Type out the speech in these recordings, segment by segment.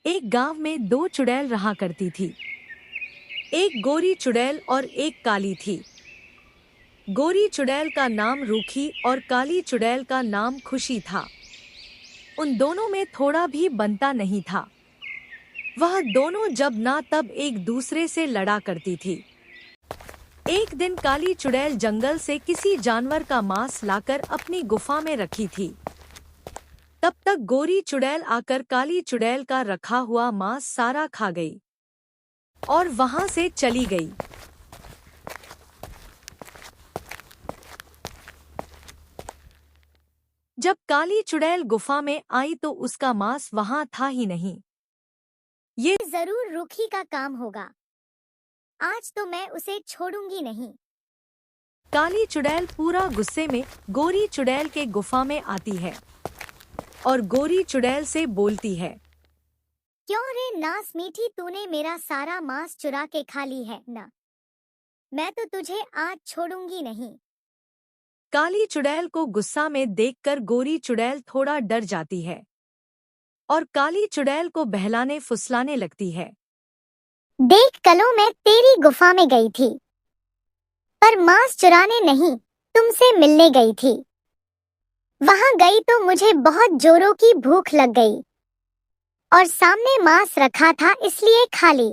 एक गांव में दो चुड़ैल रहा करती थी। एक गोरी चुड़ैल और एक काली थी। गोरी चुड़ैल का नाम रूखी और काली चुड़ैल का नाम खुशी था। उन दोनों में थोड़ा भी बनता नहीं था। वह दोनों जब ना तब एक दूसरे से लड़ा करती थी। एक दिन काली चुड़ैल जंगल से किसी जानवर का मांस लाकर अपनी गुफा में रखी थी। तब तक गोरी चुड़ैल आकर काली चुड़ैल का रखा हुआ मांस सारा खा गई और वहां से चली गई। जब काली चुड़ैल गुफा में आई तो उसका मांस वहां था ही नहीं। ये जरूर रूखी का काम होगा। आज तो मैं उसे छोड़ूंगी नहीं। काली चुड़ैल पूरा गुस्से में गोरी चुड़ैल के गुफा में आती है और गोरी चुड़ैल से बोलती है, क्यों रे नास मीठी, तूने मेरा सारा मांस चुरा के खा ली है ना। मैं तो तुझे आज छोड़ूंगी नहीं। काली चुड़ैल को गुस्सा में देखकर गोरी चुड़ैल थोड़ा डर जाती है और काली चुड़ैल को बहलाने फुसलाने लगती है। देख कलो, मैं तेरी गुफा में गई थी, पर मांस चुराने नहीं, तुमसे मिलने गई थी। वहां गई तो मुझे बहुत जोरों की भूख लग गई और सामने मांस रखा था, इसलिए खा ली।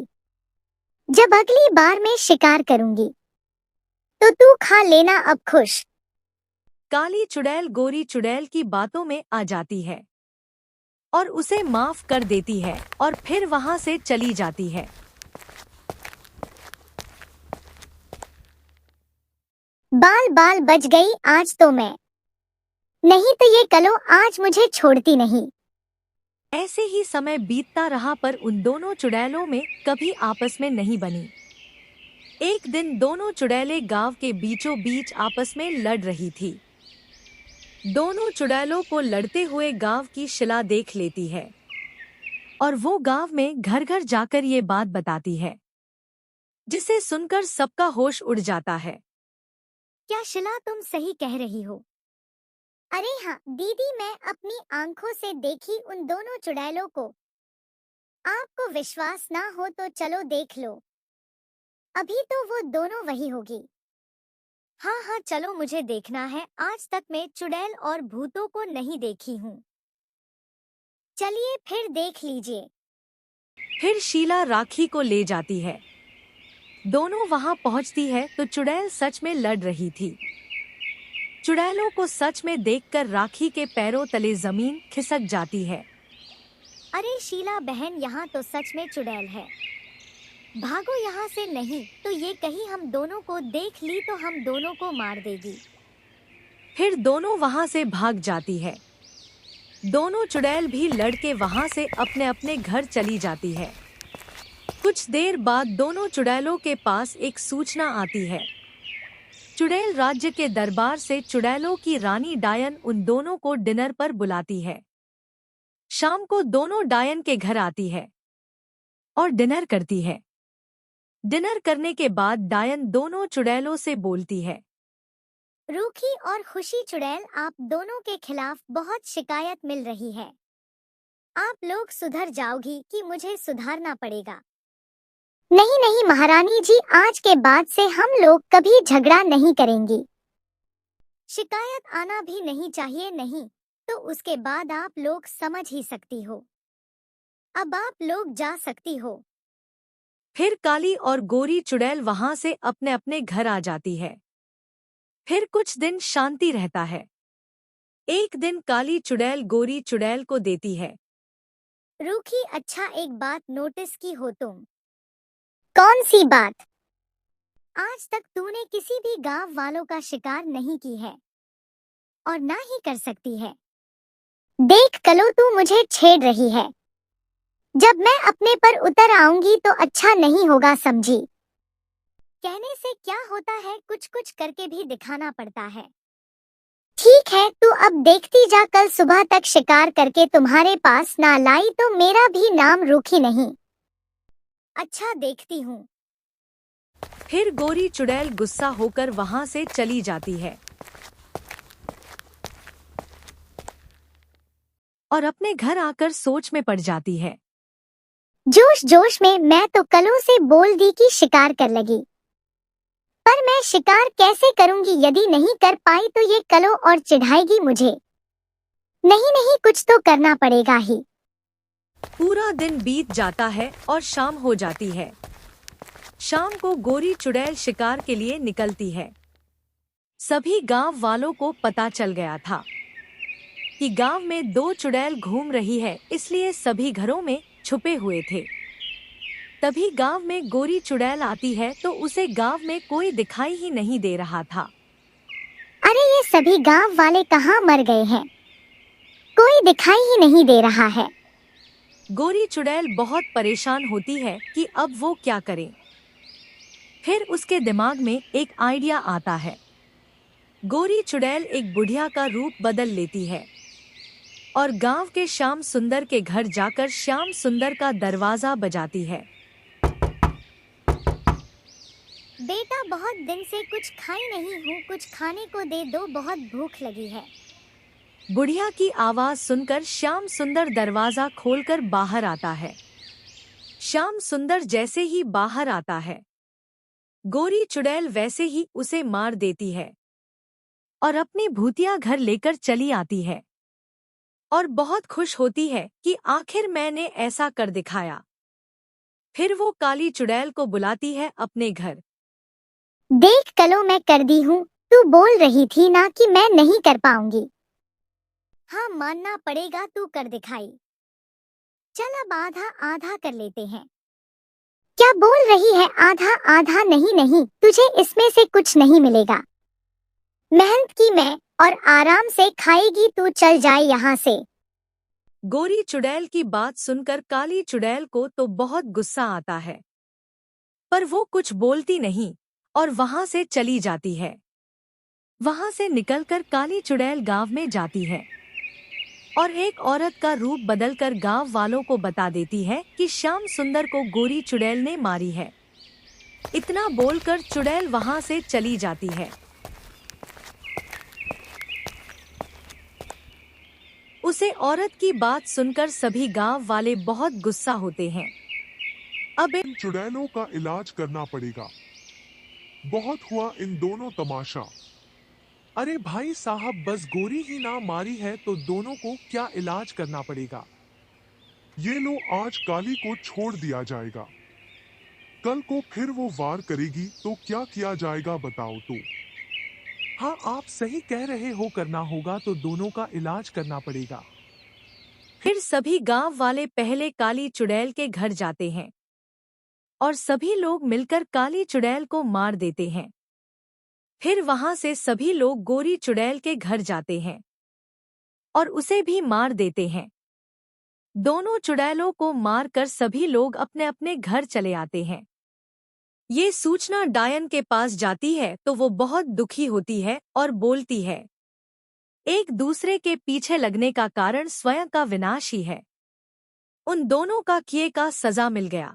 जब अगली बार मैं शिकार करूंगी तो तू खा लेना अब खुश। काली चुड़ैल गोरी चुड़ैल की बातों में आ जाती है और उसे माफ कर देती है और फिर वहां से चली जाती है। बाल बाल बच गई आज तो मैं, नहीं तो ये कलो आज मुझे छोड़ती नहीं। ऐसे ही समय बीतता रहा पर उन दोनों चुड़ैलों में कभी आपस में नहीं बनी। एक दिन दोनों चुड़ैलें गांव के बीचों बीच आपस में लड़ रही थी। दोनों चुड़ैलों को लड़ते हुए गांव की शिला देख लेती है और वो गांव में घर घर जाकर ये बात बताती है, जिसे सुनकर सबका होश उड़ जाता है। क्या शिला, तुम सही कह रही हो। अरे हाँ दीदी, मैं अपनी आंखों से देखी उन दोनों चुड़ैलों को। आपको विश्वास ना हो तो चलो देख लो, अभी तो वो दोनों वही होगी। हाँ हाँ चलो, मुझे देखना है। आज तक मैं चुड़ैल और भूतों को नहीं देखी हूँ। चलिए फिर देख लीजिए। फिर शीला राखी को ले जाती है। दोनों वहां पहुंचती है तो चुड़ैल सच में लड़ रही थी। चुड़ैलों को सच में देखकर राखी के पैरों तले जमीन खिसक जाती है। अरे शीला बहन, यहाँ तो सच में चुड़ैल है। भागो यहाँ से, नहीं तो ये कहीं हम दोनों को देख ली तो हम दोनों को मार देगी। फिर दोनों वहां से भाग जाती है। दोनों चुड़ैल भी लड़के वहां से अपने अपने घर चली जाती है। कुछ देर बाद दोनों चुड़ैलों के पास एक सूचना आती है। चुड़ैल राज्य के दरबार से चुड़ैलों की रानी डायन उन दोनों को डिनर पर बुलाती है। शाम को दोनों डायन के घर आती है और डिनर करती है। डिनर करने के बाद डायन दोनों चुड़ैलों से बोलती है, रूखी और खुशी चुड़ैल, आप दोनों के खिलाफ बहुत शिकायत मिल रही है। आप लोग सुधर जाओगी कि मुझे सुधारना पड़ेगा? नहीं नहीं महारानी जी, आज के बाद से हम लोग कभी झगड़ा नहीं करेंगी। शिकायत आना भी नहीं चाहिए, नहीं तो उसके बाद आप लोग समझ ही सकती हो। अब आप लोग जा सकती हो। फिर काली और गोरी चुड़ैल वहां से अपने अपने घर आ जाती है। फिर कुछ दिन शांति रहता है। एक दिन काली चुड़ैल गोरी चुड़ैल को देती है, रूखी, अच्छा एक बात नोटिस की हो तुम? कौन सी बात? आज तक तूने किसी भी गांव वालों का शिकार नहीं की है और ना ही कर सकती है। देख कलो, तू मुझे छेड़ रही है। जब मैं अपने पर उतर आऊंगी तो अच्छा नहीं होगा, समझी? कहने से क्या होता है, कुछ कुछ करके भी दिखाना पड़ता है। ठीक है, तू अब देखती जा, कल सुबह तक शिकार करके तुम्हारे पास ना लाई तो मेरा भी नाम रूखी नहीं। अच्छा, देखती हूँ। फिर गोरी चुड़ैल गुस्सा होकर वहां से चली जाती है और अपने घर आकर सोच में पड़ जाती है। जोश जोश में मैं तो कलों से बोल दी कि शिकार कर लगी। पर मैं शिकार कैसे करूंगी? यदि नहीं कर पाई तो ये कलो और चिढ़ाएगी मुझे। नहीं नहीं, कुछ तो करना पड़ेगा ही। पूरा दिन बीत जाता है और शाम हो जाती है। शाम को गोरी चुड़ैल शिकार के लिए निकलती है। सभी गांव वालों को पता चल गया था कि गांव में दो चुड़ैल घूम रही है, इसलिए सभी घरों में छुपे हुए थे। तभी गांव में गोरी चुड़ैल आती है तो उसे गांव में कोई दिखाई ही नहीं दे रहा था। अरे ये सभी गांव वाले कहाँ मर गए हैं? कोई दिखाई ही नहीं दे रहा है। गोरी चुड़ैल बहुत परेशान होती है कि अब वो क्या करे। फिर उसके दिमाग में एक आइडिया आता है। गोरी चुड़ैल एक बुढ़िया का रूप बदल लेती है और गांव के श्याम सुंदर के घर जाकर श्याम सुंदर का दरवाजा बजाती है। बेटा, बहुत दिन से कुछ खाई नहीं हूँ, कुछ खाने को दे दो, बहुत भूख लगी है। बुढ़िया की आवाज सुनकर श्याम सुंदर दरवाजा खोलकर बाहर आता है। श्याम सुंदर जैसे ही बाहर आता है, गोरी चुड़ैल वैसे ही उसे मार देती है और अपनी भूतिया घर लेकर चली आती है और बहुत खुश होती है कि आखिर मैंने ऐसा कर दिखाया। फिर वो काली चुड़ैल को बुलाती है अपने घर। देख कलो, मैं कर दी हूँ। तू बोल रही थी ना कि मैं नहीं कर पाऊंगी। हाँ, मानना पड़ेगा, तू कर दिखाई। चल अब आधा आधा कर लेते हैं। क्या बोल रही है? आधा आधा? नहीं नहीं, तुझे इसमें से कुछ नहीं मिलेगा। मेहनत की मैं और आराम से खाएगी तू। चल जाए यहाँ से। गोरी चुड़ैल की बात सुनकर काली चुड़ैल को तो बहुत गुस्सा आता है, पर वो कुछ बोलती नहीं और वहां से चली जाती है। वहां से निकलकर काली चुड़ैल गांव में जाती है और एक औरत का रूप बदलकर गांव वालों को बता देती है कि श्याम सुंदर को गोरी चुड़ैल ने मारी है। इतना बोलकर चुड़ैल वहां से चली जाती है। उसे औरत की बात सुनकर सभी गांव वाले बहुत गुस्सा होते हैं। अब इन चुड़ैलों का इलाज करना पड़ेगा। बहुत हुआ इन दोनों तमाशा। अरे भाई साहब, बस गोरी ही ना मारी है तो दोनों को क्या इलाज करना पड़ेगा। ये लो, आज काली को छोड़ दिया जाएगा। कल को फिर वो वार करेगी तो क्या किया जाएगा बताओ तो। हाँ, आप सही कह रहे हो, करना होगा तो दोनों का इलाज करना पड़ेगा। फिर सभी गांव वाले पहले काली चुड़ैल के घर जाते हैं और सभी लोग मिलकर काली चुड़ैल को मार देते हैं। फिर वहां से सभी लोग गोरी चुड़ैल के घर जाते हैं और उसे भी मार देते हैं। दोनों चुड़ैलों को मारकर सभी लोग अपने अपने घर चले आते हैं। ये सूचना डायन के पास जाती है तो वो बहुत दुखी होती है और बोलती है, एक दूसरे के पीछे लगने का कारण स्वयं का विनाश ही है। उन दोनों का किए का सजा मिल गया।